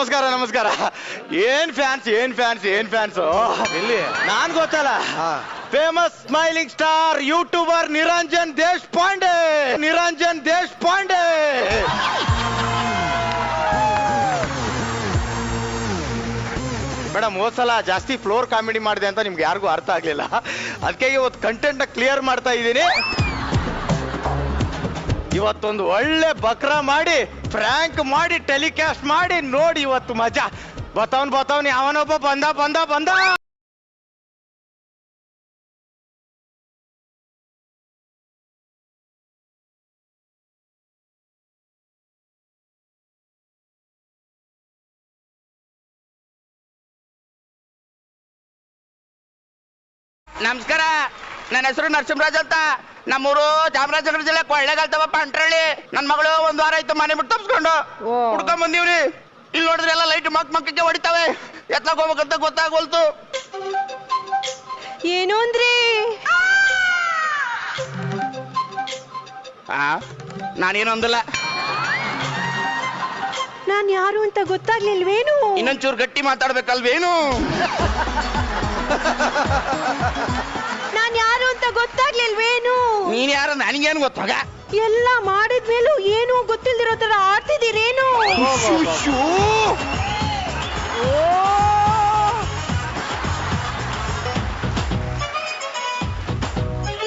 ನಮಸ್ಕಾರ ನಮಸ್ಕಾರ. ಏನ್ ಫ್ಯಾನ್ಸ್ ಇಲ್ಲಿ ನಾನ್ ಗೊತ್ತಲ್ಲ, famous smiling star youtuber Niranjan Deshpande. Madam, ಹೋದ್ಸಲ ಜಾಸ್ತಿ ಫ್ಲೋರ್ ಕಾಮಿಡಿ ಮಾಡಿದೆ ಅಂತ ನಿಮ್ಗೆ ಯಾರಿಗೂ ಅರ್ಥ ಆಗ್ಲಿಲ್ಲ, ಅದಕ್ಕೆ ಇವತ್ತು ಕಂಟೆಂಟ್ ಕ್ಲಿಯರ್ ಮಾಡ್ತಾ ಇದ್ದೀನಿ. ಇವತ್ತೊಂದು ಒಳ್ಳೆ ಬಕ್ರಾ ಮಾಡಿ ಫ್ರ್ಯಾಂಕ್ ಮಾಡಿ ಟೆಲಿಕಾಸ್ಟ್ ಮಾಡಿ ನೋಡಿ, ಇವತ್ತು ಮಜಾ. ಬತಾವನ್ ಅವನೊಬ್ಬ ಬಂದ. ನಮಸ್ಕಾರ, ನನ್ನ ಹೆಸರು ನರಸಿಂಹರಾಜ್ ಅಂತ. ನಮ್ಮೂರು ಚಾಮರಾಜನಗರ ಜಿಲ್ಲೆ ಕೊಳ್ಳೇಗಾಲ ಪಂಟ್ರಳ್ಳಿ. ನನ್ ಮಗಳು ಒಂದ್ ವಾರ ಆಯ್ತು ಮನೆ ಬಿಟ್ಟು ತಪ್ಸ್ಕೊಂಡು ಹುಡ್ಕೊಂಡ್ ಬಂದೀವ್ರಿ. ಇಲ್ಲಿ ನೋಡಿದ್ರೆ ಎಲ್ಲ ಲೈಟ್ ಮಕ್ಕಕ್ಕೆ ಹೊಡಿತಾವೆ, ಎತ್ಲಾಕ್ ಹೋಗ್ಬೇಕಂತ ಗೊತ್ತಾಗೋಲ್ತು. ಏನು ಅಂದ್ರಿ? ನಾನೇನು ಅಂದಿಲ್ಲ. ನಾನ್ ಯಾರು ಅಂತ ಗೊತ್ತಾಗ್ಲಿಲ್ವೇನು? ಇನ್ನೊಂಚೂರು ಗಟ್ಟಿ ಮಾತಾಡ್ಬೇಕಲ್ವೇನು? ನಾನ್ ಯಾರು ಅಂತ ಗೊತ್ತಾಗ್ಲಿಲ್ವೇನು? ನೀನ್ ಯಾರು ನನಗೇನು ಗೊತ್ತಾಗ? ಎಲ್ಲ ಮಾಡಿದ್ಮೇಲೂ ಏನು ಗೊತ್ತಿಲ್ದಿರೋ ತರ ಆಡ್ತಿದ್ದೀರೇನು?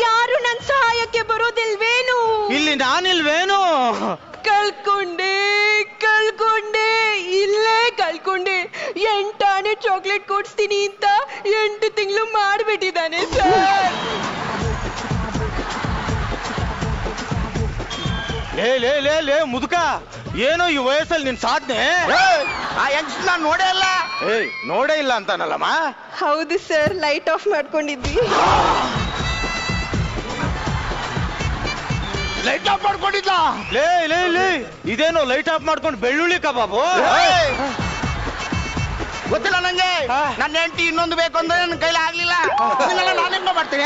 ಯಾರು ನನ್ ಸಹಾಯಕ್ಕೆ ಬರೋದಿಲ್ವೇನು? ಇಲ್ಲಿ ನಾನಿಲ್ವೇನು? ಕಳ್ಕೊಂಡೆ ಇಲ್ಲೇ ಕಳ್ಕೊಂಡೆ. 8 ಆನೆ ಚಾಕ್ಲೇಟ್ ಕೊಡ್ಸ್ತೀನಿ ಅಂತ 8 ತಿಂಗಳು ಮಾಡ್ಬಿಟ್ಟಿದ್ದಾನೆ ಸರ್. ಲೇ ಮುದುಕ, ಏನೋ ಈ ವಯಸ್ಸಲ್ಲಿ ನಿನ್ ಸಾಧನೆ? ಆ ಯಂಗ್ಸ್ ನಾನ್ ನೋಡೇ ಇಲ್ಲ. ನೋಡೇ ಇಲ್ಲ ಅಂತಾನಲ್ಲಮ್ಮ. ಹೌದು ಸರ್, ಲೈಟ್ ಆಫ್ ಮಾಡ್ಕೊಂಡಿದ್ವಿ. ಲೈಟ್ ಆಫ್ ಮಾಡ್ಕೊಂಡಿದ್ದ? ಲೇ ಇದೇನೋ ಲೈಟ್ ಆಫ್ ಮಾಡ್ಕೊಂಡು ಬೆಳ್ಳುಳ್ಳಿ ಕಬಾಬು? ಗೊತ್ತಿಲ್ಲ ನಂಗೆ. ನನ್ನ ಹೆಂಡತಿ ಇನ್ನೊಂದು ಬೇಕು ಅಂದ್ರೆ ನನ್ನ ಕೈಲಿ ಆಗ್ಲಿಲ್ಲ. ನಾನೆಂಗ ಮಾಡ್ತೀನಿ?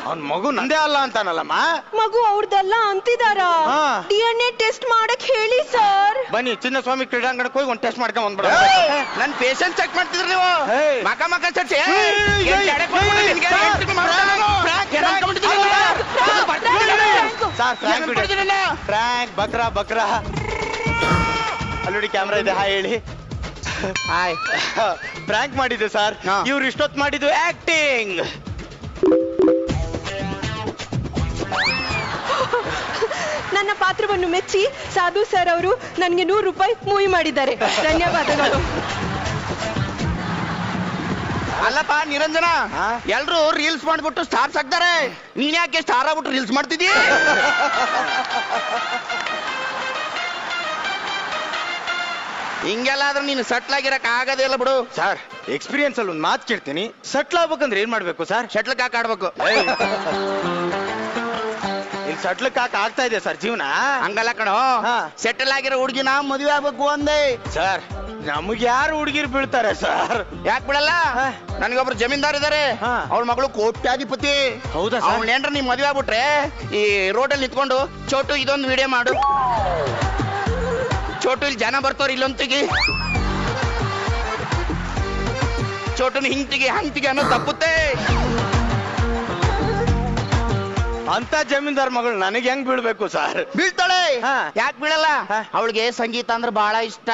ಅವ್ನ್ ಮಗು ನಂದೇ ಅಲ್ಲ ಅಂತಾನಲ್ಲಮ್ಮ. ಮಗು ಅವ್ರದಲ್ಲ ಅಂತಿದಾರ. DNA ಟೆಸ್ಟ್ ಮಾಡಕ್ ಹೇಳಿ ಸರ್. ಬನ್ನಿ ಚಿನ್ನಸ್ವಾಮಿ ಕ್ರೀಡಾಂಗಣಕ್ಕೆ ಹೋಗಿ ಒಂದು ಟೆಸ್ಟ್ ಮಾಡ್ಕೊಂಡ್ ಬಂದ್ಬಿಡ. ನನ್ ಪೇಷಂಟ್ ಚೆಕ್ ಮಾಡ್ತಿದ್ರಿ ನೀವು? ಮಕ ಚರ್ಚೆ ಫ್ರ್ಯಾಂಕ್ ಬಕ್ರಾ. ಅಲ್ಲೋಡಿ ಕ್ಯಾಮ್ರಾ ಇದೆ. ಹಾಯ್ ಹೇಳಿ. ಹಾಯ್. ಫ್ರ್ಯಾಂಕ್ ಮಾಡಿದ್ದು ಸರ್. ಇವ್ರು ಇಷ್ಟೊತ್ತು ಮಾಡಿದ್ದು ಆಕ್ಟಿಂಗ್. ನನ್ನ ಪಾತ್ರವನ್ನು ಮೆಚ್ಚಿ ಸಾಧು ಸರ್ ಅವರು ನನಗೆ 100 ರೂಪಾಯಿ ಮೂವಿ ಮಾಡಿದ್ದಾರೆ. ಧನ್ಯವಾದಗಳು. ಅಲ್ಲಪ್ಪ ನಿರಂಜನ, ಎಲ್ರು ರೀಲ್ಸ್ ಮಾಡ್ಬಿಟ್ಟು ಸ್ಟಾರ್ಸ್ ಆಗ್ತಾರೆ, ನೀನ್ ಯಾಕೆ ಸ್ಟಾರ್ ಆಗ್ಬಿಟ್ಟು ರೀಲ್ಸ್ ಮಾಡ್ತಿದ್ದೀಯ? ಹಿಂಗೆಲ್ಲ ಆದ್ರೆ ನೀನು ಸಟ್ಲ್ ಆಗಿರಕ್ ಆಗದೇ ಇಲ್ಲ ಬಿಡು. ಸರ್, ಎಕ್ಸ್ಪೀರಿಯನ್ಸ್ ಅಲ್ಲಿ ಒಂದು ಮಾತು ಕೇಳ್ತೀನಿ. ಸಟ್ಲ್ ಆಗ್ಬೇಕಂದ್ರೆ ಏನ್ ಮಾಡ್ಬೇಕು ಸರ್? ಶಟ್ಲ್ ಕಾಕ್ ಆಡ್ಬೇಕು. ಇಲ್ಲಿ ಸಟ್ಲ್ ಕಾಕ್ ಆಗ್ತಾ ಇದೆ ಸರ್ ಜೀವನ. ಹಂಗಲ್ಲ ಕಣೋ, ಸೆಟಲ್ ಆಗಿರೋ ಹುಡುಗಿನ ಮದುವೆ ಆಗ್ಬೇಕು ಅಂದೆ. ಸರ್, ನಮ್ಗೆ ಯಾರು ಹುಡುಗಿರು ಬೀಳ್ತಾರೆ ಸರ್? ಯಾಕೆ ಬಿಡಲ್ಲ? ನನಗೊಬ್ರು ಜಮೀನ್ದಾರ್ ಇದಾರೆ, ಅವ್ಳ ಮಗಳು ಕೋಟ್ಯಾಧಿಪತಿ. ಹೌದಾ? ಅವ್ನೇನ್ರ ನೀವ್ ಮದುವೆ ಆಗ್ಬಿಟ್ರೆ ಈ ರೋಡಲ್ಲಿ ನಿಂತ್ಕೊಂಡು ಚೋಟು ಇದೊಂದು ವಿಡಿಯೋ ಮಾಡು, ಚೋಟು ಇಲ್ಲಿ ಜನ ಬರ್ತವ್ರ ಇಲ್ಲೊಂತಿಗೆ, ಚೋಟುನ ಹಿಂತಿಗೆ ಅನ್ನೋ ತಪ್ಪುತ್ತೆ. ಅಂತ ಜಮೀನ್ದಾರ್ ಮಗಳು ನನಗೆ ಹೆಂಗ್ ಬೀಳ್ಬೇಕು ಸರ್? ಬೀಳ್ತಾಳೆ. ಯಾಕೆ ಬೀಳಲ್ಲ? ಅವಳಿಗೆ ಸಂಗೀತ ಅಂದ್ರೆ ಬಹಳ ಇಷ್ಟ.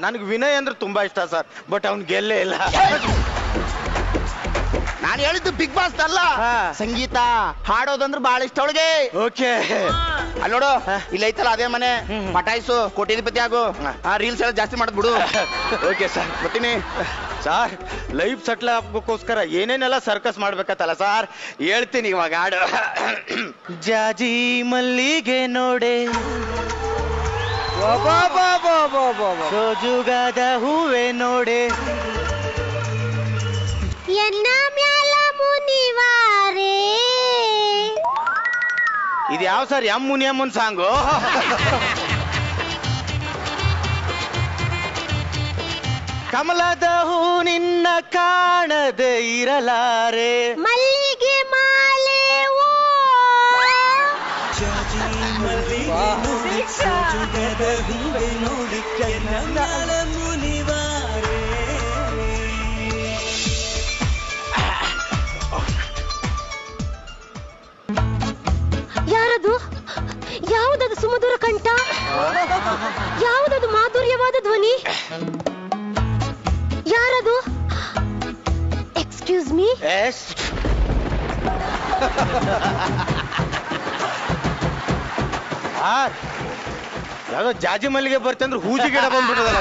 ನನಗೆ ವಿನಯ್ ಅಂದ್ರೆ ತುಂಬಾ ಇಷ್ಟ ಸರ್, ಬಟ್ ಅವ್ನ್ ಗೆಲ್ಲೇ ಇಲ್ಲ. ನಾನು ಹೇಳಿದ್ದು ಬಿಗ್ ಬಾಸ್ ಅಲ್ಲ, ಸಂಗೀತ ಹಾಡೋದಂದ್ರೆ ಬಹಳ ಇಷ್ಟ ಅವಳಿಗೆ. ಓಕೆ, ಅಲ್ಲಿ ನೋಡು, ಇಲ್ಲ ಐತಲ್ಲ ಅದೇ ಮನೆ, ಪಟಾಯಿಸು, ಕೋಟ್ಯಾಧಿಪತಿ ಆಗು. ರೀಲ್ಸ್ ಎಲ್ಲ ಜಾಸ್ತಿ ಮಾಡದ್ ಬಿಡು. ಓಕೆ ಸರ್, ಬರ್ತೀನಿ. ಸರ್, ಲೈಫ್ ಸೆಟ್ಲ್ ಆಗ್ಬೇಕೋಸ್ಕರ ಏನೇನೆಲ್ಲ ಸರ್ಕಸ್ ಮಾಡ್ಬೇಕತ್ತಲ್ಲ ಸರ್, ಹೇಳ್ತೀನಿ ಇವಾಗ ಹಾಡು. ಜಾಜಿ ಮಲ್ಲಿಗೆ ನೋಡೆ, ಸೋಜುಗಾದ ಹೂವೆ ನೋಡೆ, ಎನ್ನ ಮ್ಯಾಲ ಮುನಿವಾರೆ. ಇದು ಯಾವ ಸರ್? ಮುನಿಯಮ್ಮನ್ ಸಾಂಗು? ಕಮಲದ ಹೂ ನಿನ್ನ ಕಾಣದೆ ಇರಲಾರೆ, ಮಲ್ಲಿಗೆ ಮಾಲೆ ನೋಡಿ ಯಾವುದದು ಮಾಧುರ್ಯವಾದ ಧ್ವನಿ? ಯಾರದು? Excuse me. ಎಸ್ ಯಾವ್ದೋ ಜಾಜಿ ಮಲ್ಲಿಗೆ ಬರ್ತಂದ್ರೆ ಹೂಜಿ ಗಿಡ ಬಂದ್ಬಿಟ್ಟದಲ್ಲ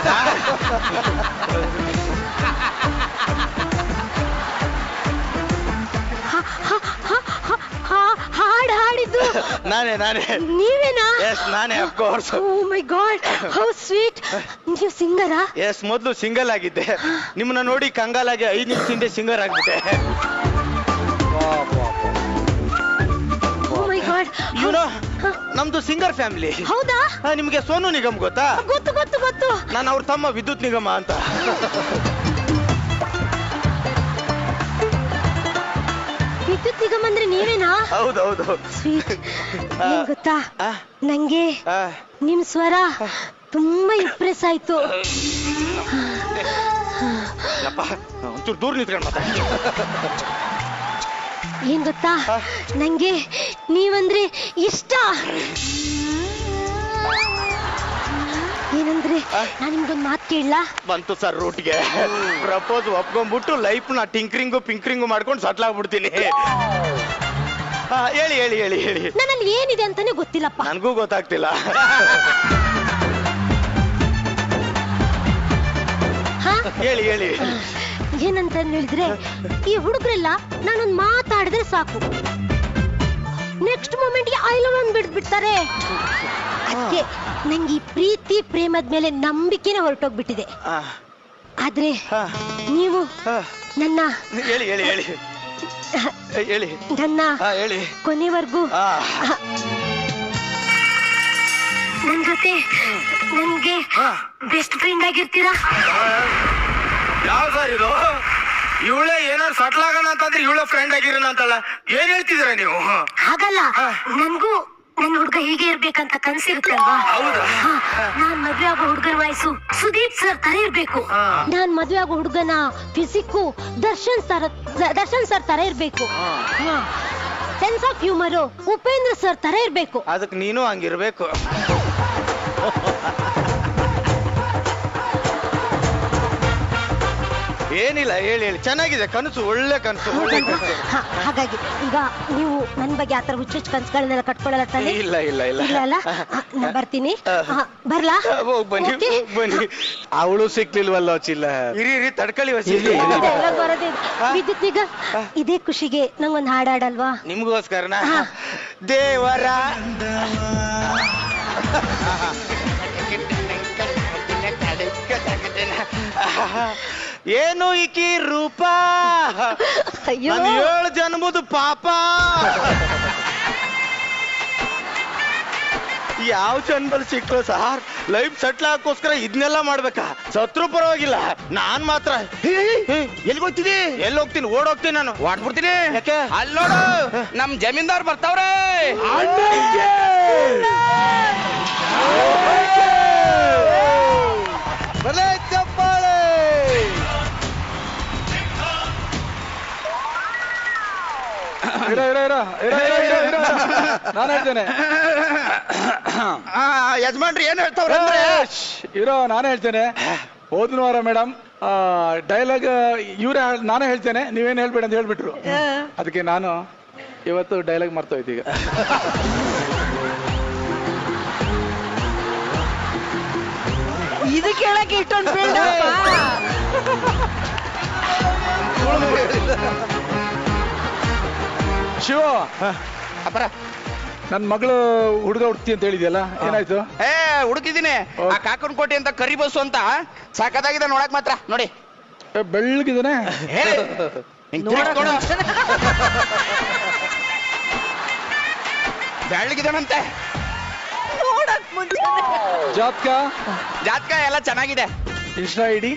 ಹಾಡು ಹಾಡಿದ್ದು ನಾನೇ ನೀವೇನಾ? ಎಸ್ ನಾನೇ of course. Oh my god, how sweet. ನೀವು ಸಿಂಗರಾ? ಎಸ್ ಮೊದ್ಲು ಸಿಂಗಲ್ ಆಗಿದ್ದೆ, ನಿಮ್ಮನ್ನ ನೋಡಿ ಕಂಗಾಲಾಗಿ 5 ನಿಮಿಷ ಹಿಂದೆ ಸಿಂಗರ್ ಆಗ್ಬಿಟ್ಟೆ. ಓ ಮೈ ಗಾಡ್. ಯುನೋ ನಮ್ದು ಸಿಂಗರ್ ಫ್ಯಾಮಿಲಿ. ಹೌದಾ? ನಿಮ್ಗೆ ಸೋನು ನಿಗಮ್ ಗೊತ್ತಾ? ಗೊತ್ತು ಗೊತ್ತು ಗೊತ್ತು. ನಾನು ಅವ್ರ ತಮ್ಮ ವಿದ್ಯುತ್ ನಿಗಮ ಅಂತ. ವಿದ್ಯುತ್ ನಿಗಮ್ ಅಂದ್ರೆ ನೀವೇನಾ? ಹೌದೌದು. ಸ್ವೀಟ್. ಏನ್ ಗೊತ್ತಾ, ನಂಗೆ ನಿಮ್ ಸ್ವರ ತುಂಬಾ ಇಂಪ್ರೆಸ್ ಆಯ್ತು. ಒಂಚೂರು ದೂರ ನಿಂತ್ಕೊಂಡು ಮಾತಾಡಿ. ಏನ್ ಗೊತ್ತಾ, ನಂಗೆ ನೀವಂದ್ರೆ ಇಷ್ಟ. ಏನಂದ್ರೆ ನಾನು ನಿಮ್ಗೊಂದು ಮಾತು ಕೇಳಲಾ? ಬಂತು ಸರ್ ರೂಟ್ಗೆ. ಪ್ರಪೋಸ್ ಒಪ್ಕೊಂಡ್ಬಿಟ್ಟು ಲೈಫ್ ನ ಪಿಂಕ್ರಿಂಗು ಮಾಡ್ಕೊಂಡು ಸಟ್ಲ್ ಆಗ್ಬಿಡ್ತೀನಿ. ಹೇಳಿ ಹೇಳಿ ಹೇಳಿ ಹೇಳಿ. ನನ್ನಲ್ಲಿ ಏನಿದೆ ಅಂತಾನೆ ಗೊತ್ತಿಲ್ಲಪ್ಪ. ನನ್ಗೂ ಗೊತ್ತಾಗ್ತಿಲ್ಲ. ಹೇಳಿ ಹೇಳಿ. ಏನಂತ ಹೇಳಿದ್ರೆ, ಈ ಹುಡುಗರೆಲ್ಲ ನಾನೊಂದ್ ಮಾತಾಡಿದ್ರೆ ಸಾಕು, ನೆಕ್ಸ್ಟ್ ಮೂಮೆಂಟ್ಗೆ ಐ ಲವ್ ಬಿಡ್ತಾರೆ. ಅದಕ್ಕೆ ನಂಗೆ ಈ ಪ್ರೀತಿ ಪ್ರೇಮದ ಮೇಲೆ ನಂಬಿಕೆನೇ ಹೊರಟೋಗ್ಬಿಟ್ಟಿದೆ. ಆದ್ರೆ ನೀವು ನನ್ನ ಹೇಳಿ ಹೇಳಿ ಹೇಳಿ ಹೇಳಿ ನನ್ನ ಹೇಳಿ ಕೊನೆವರೆಗೂ ನನ್ ಜೊತೆ ನನ್ಗೆ ಬೆಸ್ಟ್ ಫ್ರೆಂಡ್ ಆಗಿರ್ತೀರಾ? ಯಾವ ಸರ್ ಇದು? ಇವಳೇ ಏನಾರು ಸಟ್ಲ್ ಆಗೋಣ ಅಂತಂದ್ರೆ ಇವಳ ಫ್ರೆಂಡ್ ಆಗಿರೋಣ ಅಂತಲ್ಲ, ಏನ್ ಹೇಳ್ತಿದ್ರ ನೀವು? ಹಾಗಲ್ಲ, ನನ್ಗೂ ನನ್ ಹುಡ್ಗ ಹೀಗೆ ಇರ್ಬೇಕಂತ ಕನ್ಸಿರುತ್ತೆ ಅಲ್ವಾ? ನಾನ್ ಮದ್ವೆ ಆಗೋ ಹುಡ್ಗನ ವಯಸ್ಸು ಸುದೀಪ್ ಸರ್ ತರ ಇರ್ಬೇಕು. ನಾನ್ ಮದ್ವೆ ಆಗೋ ಹುಡ್ಗನ ಫಿಸಿಕ್ಕು ದರ್ಶನ್ ಸರ್ ತರ ಇರ್ಬೇಕು. Sense of humour Upendra sir ತರ ಇರ್ಬೇಕು. ಅದಕ್ಕೆ ನೀನು ಹಂಗಿರ್ಬೇಕು. ಏನಿಲ್ಲ, ಹೇಳಿ ಹೇಳಿ. ಚೆನ್ನಾಗಿದೆ ಕನಸು, ಒಳ್ಳೆ ಕನಸು, ಒಳ್ಳೆ ಕನಸು. ಹಾಗಾಗಿ ಈಗ ನೀವು ನನ್ ಬಗ್ಗೆ ಆತರ ಹುಚ್ಚುಚ್ಚು ಕನ್ಸುಗಳನ್ನೆಲ್ಲ ಕಟ್ಕೊಳ್ಳಲ್ಲ ತಾನೆ? ಇಲ್ಲ ಇಲ್ಲ ಇಲ್ಲ ಇಲ್ಲ ಅಲ್ಲ? ನಾನ್ ಬರ್ತೀನಿ. ಬರ್ಲಾ? ಬನ್ನಿ ಬನ್ನಿ. ಅವಳು ಸಿಕ್ಲಿಲ್ವಲ್ಲ ಚಿಲ್ಲ. ಇರಿ ತಡ್ಕೊಳ್ಳಿ. ವಿದ್ಯುತ್ ನಿಗಮ್, ಇದೇ ಖುಷಿಗೆ ನಂಗೊಂದ್ ಹಾಡಾಡಲ್ವಾ? ನಿಮ್ಗೋಸ್ಕರನ? ದೇವರ ಏನು ಈಕಿ ರೂಪ, ಅಯ್ಯೋ 7 ಜನ್ಮದ ಪಾಪ. ಯಾವ ಜನ್ಮದಲ್ಲಿ ಸಿಕ್ಲು ಸಾರ್? ಲೈಫ್ ಸೆಟ್ಲ್ ಹಾಕೋಸ್ಕರ ಇದನ್ನೆಲ್ಲ ಮಾಡ್ಬೇಕಾ? ಸತ್ರು ಪರವಾಗಿಲ್ಲ, ನಾನ್ ಮಾತ್ರ ಎಲ್ಲಿ ಹೋಗ್ತೀನಿ? ಎಲ್ಲಿ ಹೋಗ್ತೀನಿ? ಓಡೋಗ್ತೀನಿ ನಾನು. ಓಡ್ಬಿಡ್ತೀನಿ. ಯಾಕೆ? ಅಲ್ಲಿ ನೋಡು, ನಮ್ ಜಮೀನ್ದಾರ್ ಬರ್ತಾವ್ರೆ. ಚಪ್ಪಾಳೆ. ನಾನು ಹೇಳ್ತೇನೆ. ಯಜಮಾನ್ರಿ ಏನ್ ಹೇಳ್ತಾವ್ರೆ ಅಂದ್ರೆ, ಇರೋ ನಾನೇ ಹೇಳ್ತೇನೆ. ಹೋದ್ನ ವಾರ ಮೇಡಮ್ ಡೈಲಾಗ್ ಇವ್ರೆ ನಾನೇ ಹೇಳ್ತೇನೆ, ನೀವೇನ್ ಹೇಳ್ಬೇಡ ಅಂತ ಹೇಳ್ಬಿಟ್ರು. ಅದಕ್ಕೆ ನಾನು ಇವತ್ತು ಡೈಲಾಗ್ ಮರ್ತೋಯ್ತು. ಈಗ ಇದು ಕೇಳಕ್ಕೆ ಇಷ್ಟೊಂದು ಬೇಡಪ್ಪ. ಶಿವ, ಅಪ್ಪರ ನನ್ ಮಗಳು ಹುಡುಗ ಹುಡ್ತಿ ಅಂತ ಹೇಳಿದ್ಯಲ್ಲ, ಏನಾಯ್ತು? ಹುಡುಕಿದೀನಿ. ಆ ಕಾಕನ್ ಕೋಟೆ ಅಂತ ಕರಿ ಬಸ್ಸು ಅಂತ ಸಾಕದಾಗಿದೆ ನೋಡಕ್ ಮಾತ್ರ. ನೋಡಿ ಬೆಳ್ಳಗಿದಾನೆ. ಬೆಳ್ಳಗಿದಾನಂತೆ. ನೋಡಕ್ ಮುಂಚೆ ಜಾತಕ ಎಲ್ಲ ಚೆನ್ನಾಗಿದೆ. ಇನ್ಸ್ಟಾ ಐಡಿ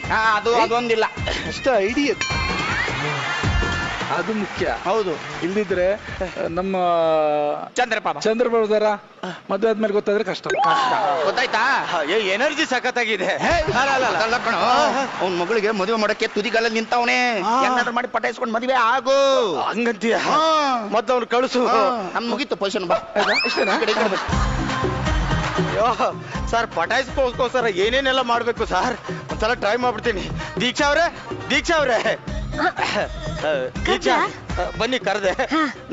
ಅದೊಂದಿಲ್ಲ. ಇಷ್ಟ ಐಡಿ ಅದು ಮುಖ್ಯ. ಹೌದು, ಇಲ್ದಿದ್ರೆ ನಮ್ಮ ಚಂದ್ರಪ್ರಭ ಮದುವೆ ಆದ್ಮೇಲೆ ಗೊತ್ತಾದ್ರೆ ಕಷ್ಟ. ಗೊತ್ತಾಯ್ತಾ? ಎನರ್ಜಿ ಸಖತ್ತಾಗಿದೆ. ಅವ್ನ ಮಗಳಿಗೆ ಮದುವೆ ಮಾಡಕ್ಕೆ ತುದಿಗಾಲ ನಿಂತವನೇ. ಏನಾದ್ರೂ ಮಾಡಿ ಪಟಾಯಿಸ್ಕೊಂಡು ಮದುವೆ ಆಗು ಹಂಗಂತೀಯ? ಮೊದ್ಲು ಅವ್ರು ಕಳಿಸು. ನಮ್ ಮುಗೀತು ಪೊಸಿಷನ್. ಬಾ ಅಯ್ಯೋ ಸರ್ ಪಟಾಯಿಸ್ಕೋಸ್ಕರ ಏನೇನೆಲ್ಲ ಮಾಡ್ಬೇಕು ಸರ್, ಒಂದ್ಸಲ ಟ್ರೈ ಮಾಡ್ಬಿಡ್ತೀನಿ. ದೀಕ್ಷಾ ಅವ್ರೆ, ದೀಕ್ಷಾ ಅವ್ರೆ, ದೀಕ್ಷಾ ಬನ್ನಿ ಕರೆದೆ.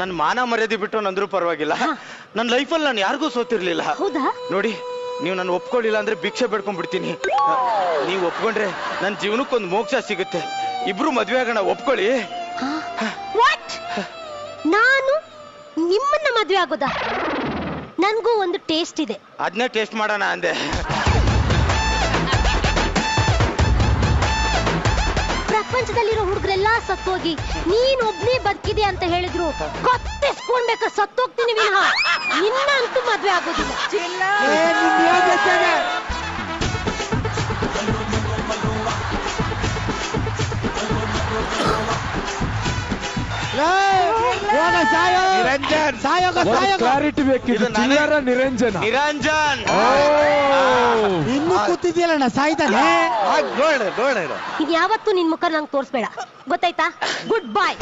ನನ್ ಮಾನ ಮರ್ಯಾದೆ ಬಿಟ್ಟು ನಂದ್ರು ಪರವಾಗಿಲ್ಲ, ನನ್ನ ಲೈಫಲ್ಲಿ ನಾನು ಯಾರಿಗೂ ಸೋತಿರ್ಲಿಲ್ಲ. ನೋಡಿ ನೀವು ನನ್ನ ಒಪ್ಕೊಳ್ಳಿಲ್ಲ ಅಂದ್ರೆ ಭಿಕ್ಷೆ ಬೇಡ್ಕೊಂಡ್ಬಿಡ್ತೀನಿ. ನೀವು ಒಪ್ಕೊಂಡ್ರೆ ನನ್ನ ಜೀವನಕ್ಕೊಂದು ಮೋಕ್ಷ ಸಿಗುತ್ತೆ. ಇಬ್ರು ಮದ್ವೆ ಆಗೋಣ, ಒಪ್ಕೊಳ್ಳಿ. ನಾನು ನಿಮ್ಮನ್ನ ಮದ್ವೆ ಆಗೋದಾ? ನನ್ಗೂ ಒಂದು ಟೇಸ್ಟ್ ಇದೆ, ಅದನ್ನೇ ಟೇಸ್ಟ್ ಮಾಡೋಣ ಅಂದೆ. ಪ್ರಪಂಚದಲ್ಲಿರೋ ಹುಡುಗರೆಲ್ಲ ಸತ್ತೋಗಿ ನೀನ್ ಒಬ್ನೇ ಬದುಕಿದೆ ಅಂತ ಹೇಳಿದ್ರು ಕತ್ತಿಸ್ಕೊಂಡ್ಬೇಕ ಸತ್ತೋಗ್ತೀನಿ ವಿನಃ ನಿನ್ನ ಅಂತೂ ಮದ್ವೆ ಆಗೋದಿಲ್ಲ. ಕ್ಲಾರಿಟಿ ಬೇಕಿತ್ತು. ನಿರಂಜನ ನಿರಂಜನ್ ಇನ್ನು ಕೂತಿದ್ಯಲ್ಲ ಸಾಯ್ತಾನೆ. ಇನ್ ಯಾವತ್ತೂ ನಿನ್ ಮುಖ ನಂಗೆ ತೋರಿಸ್ಬೇಡ, ಗೊತ್ತಾಯ್ತಾ? ಗುಡ್ ಬಾಯ್.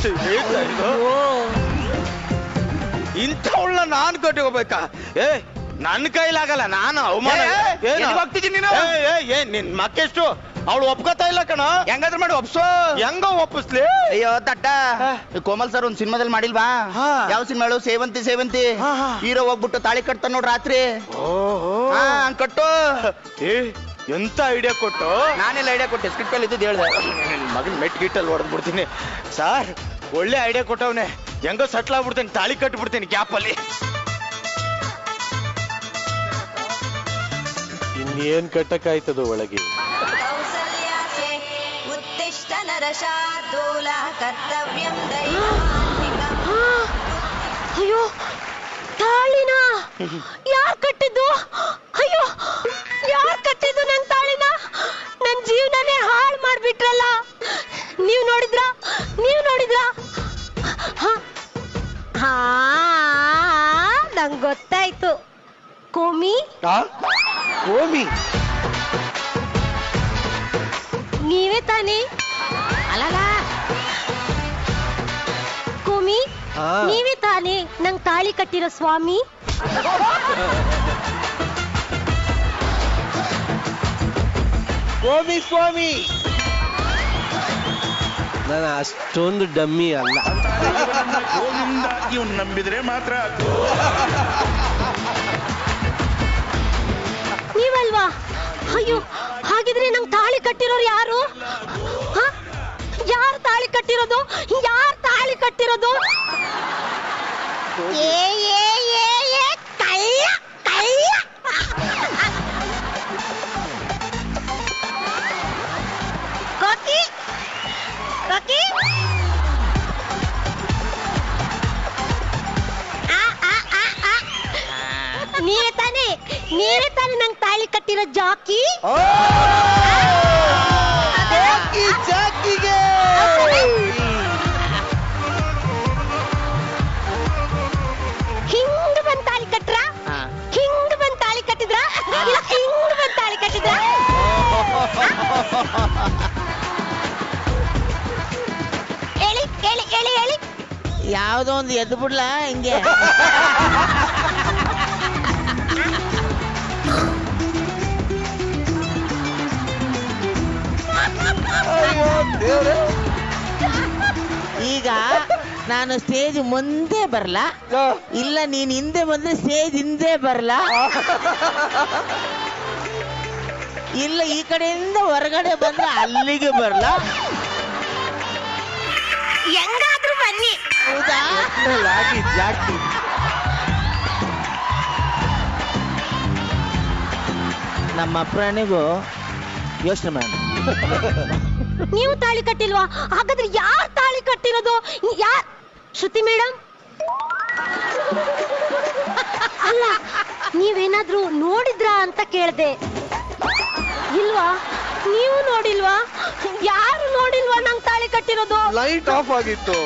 ಇಂಥವಳ ನಾನ್ ಕಟ್ಕೋಬೇಕಾ? ಏ ನನ್ ಕೈಲಾಗಲ್ಲ, ನಾನು ಅವಮಾನ. ಹೋಗ್ತಿದ್ದೀನಿ ನೀನು. ಏನ್ ನಿನ್ ಮಕ್ಕೆಷ್ಟು? ಅವಳು ಒಪ್ಕೋತಾ ಇಲ್ಲ ಕಣ. ಹೆಂಗಾದ್ರೂ ಮಾಡಿ ಒಪ್ಸೋ. ಹೆಂಗ ಒಪ್ಪಿಸ್ಲಿ? ಅಯ್ಯೋ ದಡ್ಡ, ಕೋಮಲ್ ಸರ್ ಒಂದ್ ಸಿನಿಮಾದಲ್ಲಿ ಮಾಡಿಲ್ವಾ? ಯಾವ ಸಿನಿಮಾ ಹೇಳು? ಸೇವಂತಿ ಸೇವಂತಿ. ಹೀರೋ ಹೋಗ್ಬಿಟ್ಟು ತಾಳಿ ಕಟ್ತಾನ ನೋಡ್ ರಾತ್ರಿ. ಕಟ್ಟು. ಏ ಎಂತ ಐಡಿಯಾ ಕೊಟ್ಟು? ನಾನೆಲ್ಲ ಐಡಿಯಾ ಕೊಟ್ಟೆ, ಸ್ಕ್ರಿಪ್ಟ್ ಅಲ್ಲಿ ಇದ್ದು ಹೇಳ್ದೆ. ಮಗನ್ ಮೆಟ್ ಗಿಟ್ಟಲ್ಲಿ ಹೊಡೆದ್ ಬಿಡ್ತೀನಿ. ಸಾರ್ ಒಳ್ಳೆ ಐಡಿಯಾ ಕೊಟ್ಟವನೆ, ಹೆಂಗೋ ಸಟ್ಲ್ ಆಗ್ಬಿಡ್ತೇನೆ, ತಾಳಿ ಕಟ್ಬಿಡ್ತೇನೆ ಗ್ಯಾಪ್ ಅಲ್ಲಿ. ಇನ್ನೇನ್ ಕಟ್ಟಕ್ಕಾಯ್ತದ ಒಳಗೆ? ಉತ್ತಿಷ್ಠ ನರಶಾರ್ದೂಲ ಕರ್ತವ್ಯಂ ಅಯ್ಯೋ ತಾಳಿನ ಯಾರ್ ಕಟ್ಟಿದ್ದು? ಅಯ್ಯೋ ಯಾರ್ ಕಟ್ಟಿದ್ದು ನನ್ ತಾಳಿನ? ನನ್ ಜೀವನನೇ ಹಾಳು ಮಾಡ್ಬಿಟ್ರಲ್ಲ. ನೀವ್ ನೋಡಿದ್ರ? ನೀವ್ ನೋಡಿದ್ರ? ಹಾ ನಂಗ್ ಗೊತ್ತಾಯ್ತು. ಕೋಮಿ ಕೋಮಿ ನೀವೇ ತಾನೇ? ಅಲ್ಲಲ್ಲ ಕೋಮಿ ನೀವೇ ತಾನೇ ನಂಗ್ ತಾಳಿ ಕಟ್ಟಿರೋ ಸ್ವಾಮಿ? ಕೋಮಿ ಸ್ವಾಮಿ, ನಾನು ಅಷ್ಟೊಂದು ಡಮ್ಮಿ ಅಲ್ಲ. ಇವ್ನು ನಂಬಿದ್ರೆ ಮಾತ್ರ. ನೀವಲ್ವಾ? ಅಯ್ಯೋ ಹಾಗಿದ್ರೆ ನಂಗ್ ತಾಳಿ ಕಟ್ಟಿರೋರು ಯಾರು? ಯಾರು ತಾಳಿ ಕಟ್ಟಿರೋದು? ಯಾರು ತಾಳಿ ಕಟ್ಟಿರೋದು? ಏ ಏ ಏ ಏ ಕಳ್ಳ ಕಳ್ಳ. ಕೋಕಿ ಕೋಕಿ ನೀವೇ ತಾನೇ? ನೀವೇ ತಾನೇ ನಂಗೆ ತಾಳಿ ಕಟ್ಟಿರೋ ಜಾಕಿ? ಜಾಕಿಗೆ ಹಿಂಗ್ ಬಂದ್ ತಾಳಿ ಕಟ್ರ? ಹಿಂಗ್ ಬಂದ್ ತಾಳಿ ಕಟ್ಟಿದ್ರ? ಇಲ್ಲ ಹಿಂಗ್ ಬಂದ್ ತಾಳಿ ಕಟ್ಟಿದ್ರ? ಹೇಳಿ ಹೇಳಿ ಹೇಳಿ ಹೇಳಿ. ಯಾವ್ದೋ ಒಂದು ಎದ್ದು ಬಿಡ್ಲಾ ಹಿಂಗೆ? ಈಗ ನಾನು ಸ್ಟೇಜ್ ಮುಂದೆ ಬರ್ಲಾ, ಇಲ್ಲ ನೀನ್ ಹಿಂದೆ ಬಂದ್ರೆ ಸ್ಟೇಜ್ ಹಿಂದೆ ಬರ್ಲಾ, ಇಲ್ಲ ಈ ಕಡೆಯಿಂದ ಹೊರಗಡೆ ಬಂದ್ರೆ ಅಲ್ಲಿಗೆ ಬರ್ಲಾ? ಹೆಂಗಾದ್ರೂ ಬನ್ನಿ. ಹೌದಾ? ಜಾಕಿ ನಮ್ಮ ಪ್ರಾಣಿಗೂ ಯೋಚನೆ ಮಾಡ. ನೀವು ತಾಳಿ ಕಟ್ಟಿಲ್ವಾ? ಹಾಗಾದ್ರೆ ಯಾರ್ ತಾಳಿ ಕಟ್ಟಿರೋದು? ಯಾರ್? ಶ್ರುತಿ ಮೇಡಮ್ ಅಲ್ಲ, ನೀವೇನಾದ್ರೂ ನೋಡಿದ್ರಾ ಅಂತ ಕೇಳ್ದೆ. ಇಲ್ವಾ? ನೀವು ನೋಡಿಲ್ವಾ? ಯಾರು ನೋಡಿಲ್ವಾ ನಂಗ್ ತಾಳಿ ಕಟ್ಟಿರೋದು? ಲೈಟ್ ಆಫ್ ಆಗಿತ್ತು.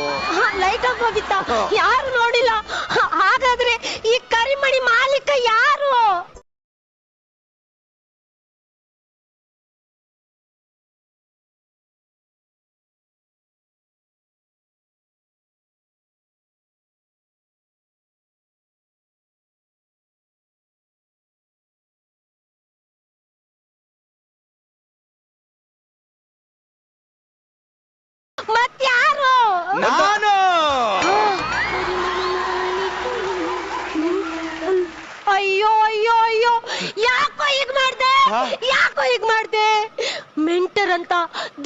ಲೈಟ್ ಆಫ್ ಆಗಿತ್ತಾ? ಯಾರು ನೋಡಿಲ್ಲ? ಹಾಗಾದ್ರೆ ಈ ಕರಿಮಣಿ ಮಾಲೀಕ ಯಾರು? ಮತ್ಯಾರು? ನಾನು. ಅಯ್ಯೋ ಅಯ್ಯೋ ಅಯ್ಯೋ, ಯಾಕೋ ಹೀಗ್ ಮಾಡ್ದೆ? ಮೆಂಟರ್ ಅಂತ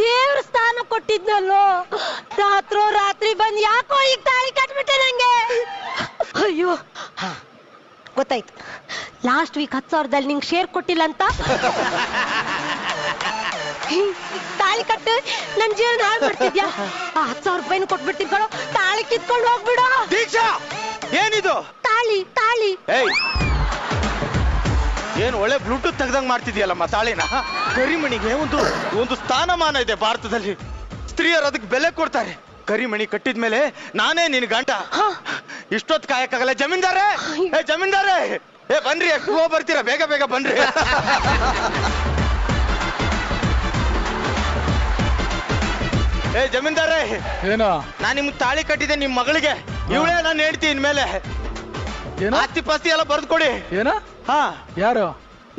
ದೇವ್ರ ಸ್ಥಾನ ಕೊಟ್ಟಿದ್ನಲ್ಲೋ, ರಾತ್ರಿ ಬಂದ್ ಯಾಕೋ ಈಗ ತಾಳಿ ಕಟ್ಬಿಟ್ಟೆ ನಂಗೆ. ಅಯ್ಯೋ ಗೊತ್ತಾಯ್ತು, ಲಾಸ್ಟ್ ವೀಕ್ 10,000ದಲ್ಲಿ ನಿಂಗೆ ಶೇರ್ ಕೊಟ್ಟಿಲ್ಲ ಅಂತ. ತಾಳಿ ಕಟ್ಟು ನನ್ ಜೀವನ ಹಾಳು ಮಾಡ್ತಿದ್ಯಾ? 10,000 ರೂಪಾಯಿನ ಕೊಟ್ಬಿಡ್ತೀನಿ ಕಣೋ, ತಾಳಿ ಕಿತ್ಕೊಂಡು ಹೋಗ್ಬಿಡು. ದೀಕ್ಷಾ, ಏನಿದು? ತಾಳಿ. ಏಯ್, ಏನ್ ಒಳ್ಳೆ ಬ್ಲೂಟೂತ್ ತೆಗ್ದಂಗ್ ಮಾಡ್ತಿದ್ಯಲ್ಲಮ್ಮ ತಾಳಿನ. ಕರಿಮಣಿಗೆ ಒಂದು ಸ್ಥಾನಮಾನ ಇದೆ ಭಾರತದಲ್ಲಿ. ಸ್ತ್ರೀಯರು ಅದಕ್ಕೆ ಬೆಲೆ ಕೊಡ್ತಾರೆ. ಕರಿಮಣಿ ಕಟ್ಟಿದ್ಮೇಲೆ ನಾನೇ ನಿನ್ ಗಂಟ. ಇಷ್ಟೊತ್ತು ಕಾಯಕ್ಕಾಗಲ್ಲ. ಜಮೀನ್ದಾರೆ, ಜಮೀನ್ದಾರೆ, ಬನ್ರಿ, ಎಷ್ಟು ಬರ್ತೀರಾ? ಬೇಗ ಬನ್ರಿ. ಜಮೀನ್ದಾರೆ, ಏನೋ? ನಾನ್ ನಿಮ್ಗೆ ತಾಳಿ ಕಟ್ಟಿದ್ದೆ ನಿಮ್ ಮಗಳಿಗೆ. ಇವಳೇ ನಾನು ಹೇಳ್ತೀನಿ ಇನ್ಮೇಲೆ. ಆಸ್ತಿ ಪಾಸ್ತಿ ಎಲ್ಲ ಬರ್ದು ಕೊಡಿ. ಏನ? ಹಾ. ಯಾರು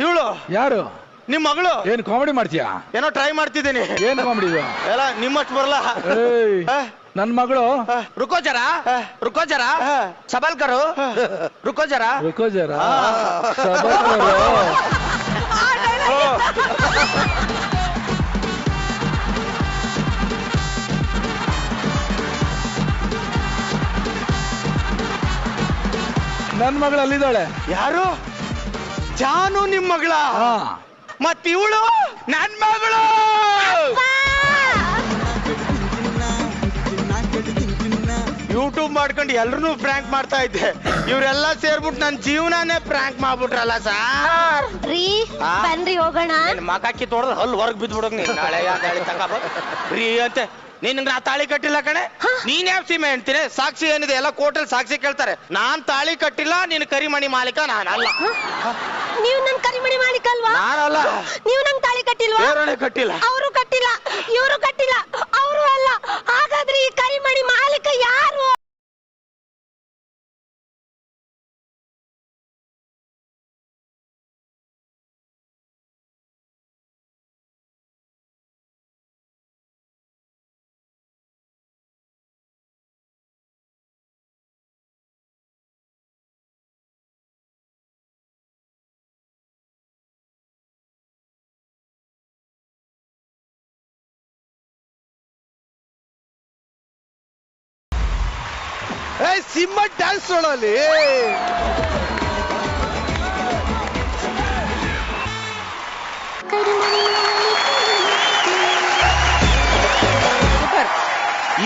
ಇವಳು? ಯಾರು? ನಿಮ್ ಮಗಳು. ಏನ್ ಕಾಮಿಡಿ ಮಾಡ್ತೀಯಾ? ಏನೋ ಟ್ರೈ ಮಾಡ್ತಿದ್ದೀನಿ. ಏನ್ ಕಾಮಿಡಿ ಇದು? ಎಲ್ಲ ನಿಮ್ಮಷ್ಟು ಬರಲ್ಲ. ನನ್ ಮಗಳು. ರುಕೋ ಜರಾ ಸಬಲ್ಕರು, ರುಕೋ ಜರಾ. ನನ್ ಮಗಳು ಅಲ್ಲಿದ್ದಾಳೆ. ಯಾರು? ಜಾನು ನಿಮ್ ಮಗಳ? ಮತ್ ಇವಳು ನನ್ ಮಗಳು. ಯೂಟ್ಯೂಬ್ ಮಾಡ್ಕೊಂಡು ಎಲ್ರು ಪ್ರ್ಯಾಂಕ್ ಮಾಡ್ತಾ ಇದ್ದೆ. ಇವ್ರೆಲ್ಲ ಸೇರ್ಬಿಟ್ಟು ನನ್ ಜೀವನಾನೇ ಪ್ರ್ಯಾಂಕ್ ಮಾಡ್ಬಿಟ್ರಲ್ಲ ಸಾರ್. ಬನ್ರಿ ಹೋಗೋಣ. ಮಕಾಕಿ ತೋಡ್ದ ಹಲ್ಲು ಹೊರಗ್ ಬಿದ್ಬಿಡೋಗ್ ನೀನ್. ನಾಳೆ ತಗೊಂಡ್ ರೀ ಅಂತೆ. ನಿನ್ ನಾ ತಾಳಿ ಕಟ್ಟಿಲ್ಲ ಕಣೆ. ನೀನ್ ಯಾವ ಸೀಮೆ ಹೇಳ್ತೀನಿ? ಸಾಕ್ಷಿ ಏನಿದೆ? ಎಲ್ಲ ಕೋರ್ಟಲ್ಲಿ ಸಾಕ್ಷಿ ಕೇಳ್ತಾರೆ. ನಾನ್ ತಾಳಿ ಕಟ್ಟಿಲ್ಲ. ನೀನ್ ಕರಿಮಣಿ ಮಾಲೀಕ ನಾನಲ್ಲ. ನೀವು ನನ್ ಕರಿಮಣಿ ಮಾಲೀಕ ಅಲ್ವಾ? ನಾನಲ್ಲ. ನೀವು ನಂಗೆ ತಾಳಿ ಕಟ್ಟಿಲ್ವಾ? ಬೇರೆ ಕಟ್ಟಿಲ್ಲ. ಅವರು ಕಟ್ಟಿಲ್ಲ, ಇವರು ಕಟ್ಟಿಲ್ಲ, ಅವರು ಅಲ್ಲ. ಹಾಗಾದ್ರೆ ಈ ಕರಿಮಣಿ ಮಾಲೀಕ ಯಾರು? ಸಿಂಹ ಡ್ಯಾನ್ಸ್ ನೋಡಲ್ಲಿ.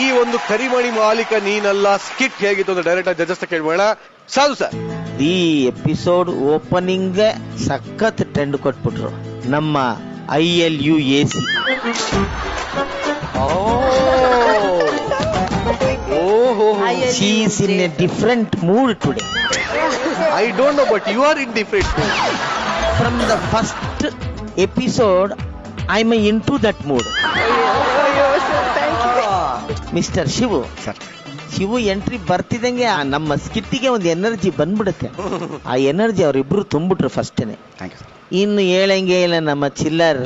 ಈ ಒಂದು ಕರಿಮಣಿ ಮಾಲೀಕ ನೀನಲ್ಲ ಸ್ಕಿಟ್ ಹೇಗಿತ್ತು ಅಂತ ಡೈರೆಕ್ಟ್ ಜಡ್ಜಸ್ ಕೇಳ್ಬೋಣ. ಸಾಧು ಸರ್, ಈ ಎಪಿಸೋಡ್ ಓಪನಿಂಗ್ ಸಖತ್ ಟ್ರೆಂಡ್ ಕೊಟ್ಬಿಟ್ರು ನಮ್ಮ ILUAC. She is in a different mood today. I don't know, but you are in different mood. From the first episode, I'm into that mood. Mr. Shivu. Sir. Shivu entry ಬರ್ತಿದಂಗೆ ನಮ್ಮ ಸ್ಕಿಟ್ಟಿಗೆ ಒಂದು energy ಬಂದ್ಬಿಡುತ್ತೆ. ಆ energy ಅವರಿಬ್ರು ತುಂಬಿಟ್ರು ಫಸ್ಟೇನೆ. ಇನ್ನು ಹೇಳಂಗೆ ಇಲ್ಲ ನಮ್ಮ ಚಿಲ್ಲರ್